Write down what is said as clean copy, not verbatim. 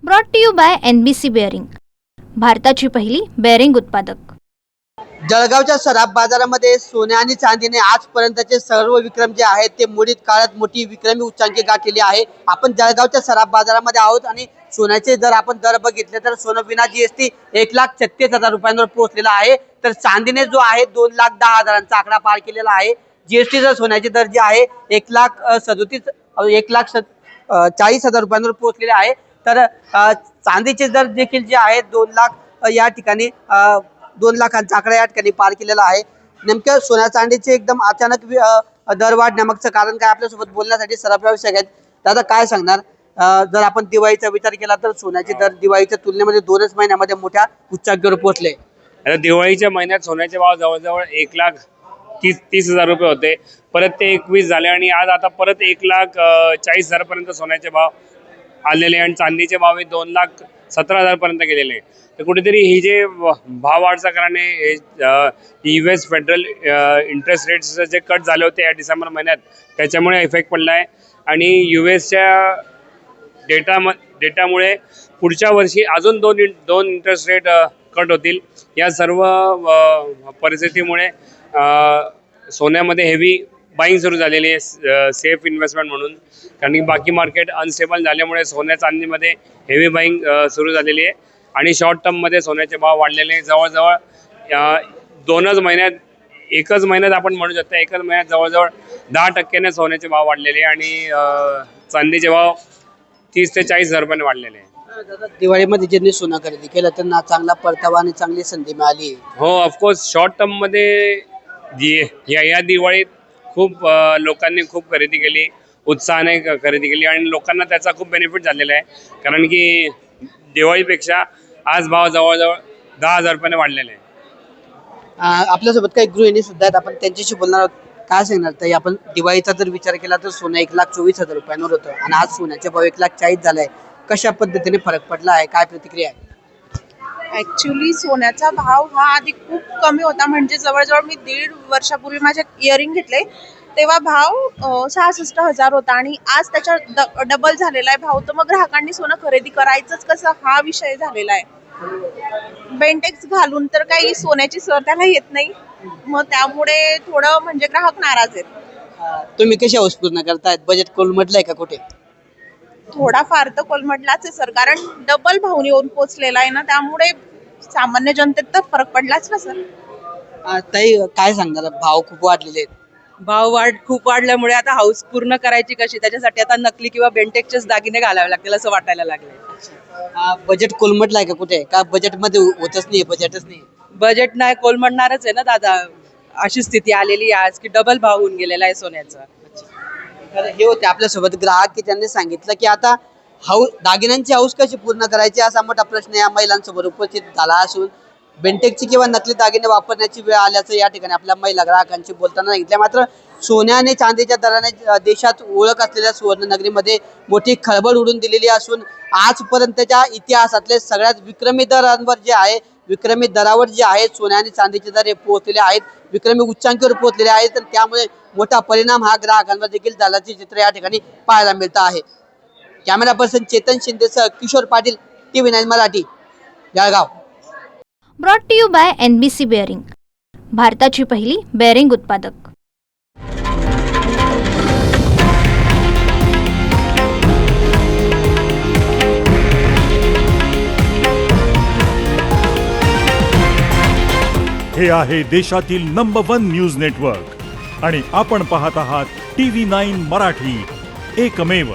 Brought to you by NBC bearing, भारताची पहिली bearing उत्पादक। जळगावच्या सराफ बाजारामध्ये सोने आणि चांदीने आजपर्यंतचे सर्व विक्रम जे आहेत ते मोडीत काळात मोठी विक्रमी उच्चांकी गाठलेली आहे। आपण जळगावच्या सराफ बाजारामध्ये आहोत आणि सोन्याचे जर आपण दर बघितले तर सोनं विना GST 1,36,000 रुपयांवर पोहोचलेला आहे, तर चांदीने जो आहे 2,10,000चा आकडा पार केलेला आहे। GST जर सोन्याचे दर जे आहे 1,40,000 रुपयांवर पोहोचलेले आहे, तर चांदीचे दर देखील जे आहे 2 लाख या ठिकाणी 2 लाखांचा आकडा या ठिकाणी पार केलेला आहे। नेमक्या सोन्या चांदीचे एकदम अचानक दर वाढण्यामागचं कारण काय, आपल्यासोबत बोलण्यासाठी सराफ व्यावसायिक आहेत। दादा काय सांगणार, जर आपण दिवाळीचा विचार केला तर सोन्याचे दर दिवाळीच्या तुलनेमध्ये 2च महिन्यामध्ये मोठ्या उच्चांकावर पोहोचले। आता दिवाळीच्या महिन्यात सोन्याचे भाव जवळजवळ 1,30,000 रुपये होते, परत ते 21 झाले आणि आज आता परत 1,40,000 पर्यंत सोन्याचे भाव आलेले आणि चांदीचे भाव 2,17,000 पर्यंत गेलेले आहे। तर कुठेतरी ही जे भाव वाढचं कारण आहे US फेडरल इंटरेस्ट रेट्स जे कट झाले होते या डिसेंबर महिन्यात, त्याच्यामुळे इफेक्ट पडला आहे आणि USच्या डेटामुळे पुढच्या वर्षी अजून दोन इंटरेस्ट रेट कट होतील। या सर्व परिस्थितीमुळे सोन्यामध्ये हेवी बाईंग सुरू झालेली आहे सेफ इन्व्हेस्टमेंट म्हणून, कारण की बाकी मार्केट अनस्टेबल झाल्यामुळे सोन्या चांदीमध्ये हेवी बाईंग सुरू झालेली आहे आणि शॉर्ट टर्ममध्ये सोन्याचे भाव वाढलेले जवळजवळ 2च महिन्यात, एकच महिन्यात आपण म्हणू शकतो, एकच महिन्यात जवळजवळ 10% सोन्याचे भाव वाढलेले आणि चांदीचे भाव 30,000 ते 40,000 रुपयाने वाढलेले आहे। दिवाळीमध्ये ज्यांनी सोनं खरेदी केलं त्यांना चांगला परतावा आणि चांगली संधी मिळाली। हो, ऑफकोर्स शॉर्ट टर्ममध्ये या दिवाळीत खूप लोकांनी खूप खरेदी केली, उत्साहाने खरेदी केली आणि लोकांना त्याचा खूप बेनिफिट झालेला आहे, कारण की दिवाळीपेक्षा आज भाव जवळजवळ 10,000 रुपयाने वाढलेले आहे। आपल्यासोबत काही गृहिणी सुद्धा आहेत, आपण त्यांच्याशी बोलणार आहोत। काय सांगणार ताई, आपण दिवाळीचा जर विचार केला तर सोनं 1,24,000 रुपयांवर होतं आणि आज सोन्याचे भाव 1,40,000 झालाय, कशा पद्धतीने फरक पडला आहे, काय प्रतिक्रिया आहे? ॲक्च्युली सोन्याचा भाव हा आधी खूप कमी होता, म्हणजे जवळजवळ मी 1.5 वर्षापूर्वी माझे इयरिंग घेतले तेव्हा भाव 66,000 होता आणि आज त्याच्या डबल झालेला आहे भाव। तर मग ग्राहकांनी सोनं खरेदी करायचंच कसं हा विषय झालेला आहे। बेंटेक्स घालून तर काही सोन्याची सर त्याला येत नाही, मग त्यामुळे थोडं म्हणजे ग्राहक नाराज आहेत। तुम्ही कशी हौस पूर्ण करतायत? बजेट कोलमडलंय का कुठे? थोडाफार तर कोलमडलाच आहे सर, कारण डबल भाव येऊन पोचलेला आहे ना, त्यामुळे सामान्य जनतेत तर फरक पडलाच ना सर। ताई काय सांगणार, भाव खूप वाढलेले आहेत? भाव खूप वाढल्यामुळे आता हाऊस पूर्ण करायची कशी, त्याच्यासाठी आता नकली किंवा बेंटेकचेच दागिने घालावे लागतील असं वाटायला लागलंय। बजेट कोलमडलाय का कुठे? का बजेटमध्ये होतच नाही, बजेटच नाही? बजेट नाही कोलमडणारच आहे ना दादा, अशी स्थिती आलेली आहे आज की डबल भाव होऊन गेलेला आहे सोन्याचा। तर हे होते आपल्यासोबत ग्राहक की त्यांनी सांगितलं की आता दागिन्यांची हौस कशी पूर्ण करायची असा मोठा प्रश्न या महिलांसमोर उपस्थित झाला असून बेंटेकची किंवा नकली दागिने वापरण्याची वेळ आल्याचं या ठिकाणी आपल्या महिला ग्राहकांशी बोलताना सांगितलं। मात्र सोन्या आणि चांदीच्या दराने देशात ओळख असलेल्या सुवर्णनगरीमध्ये मोठी खळबळ उडून दिलेली असून आजपर्यंतच्या इतिहासातले सगळ्यात विक्रमी दरांवर जे आहे, विक्रमी दरावर जे आहेत सोन्या आणि चांदीचे दर हे पोहोचलेले आहेत, विक्रमी उच्चांकावर पोहोचलेले आहेत, तर त्यामुळे मोठा परिणाम हा ग्राहकांवर देखील झाल्याचे चित्र या ठिकाणी पाहायला मिळतं आहे। कॅमेरा पर्सन चेतन शिंदेसह Kishor Patil, TV9 Marathi, Jalgaon. Brought to you by NBC bearing, भारताची पहिली बेअरिंग उत्पादक। हे आहे देशातील नंबर 1 न्यूज नेटवर्क आणि आपण पाहत आहात TV9 मराठी, एकमेव।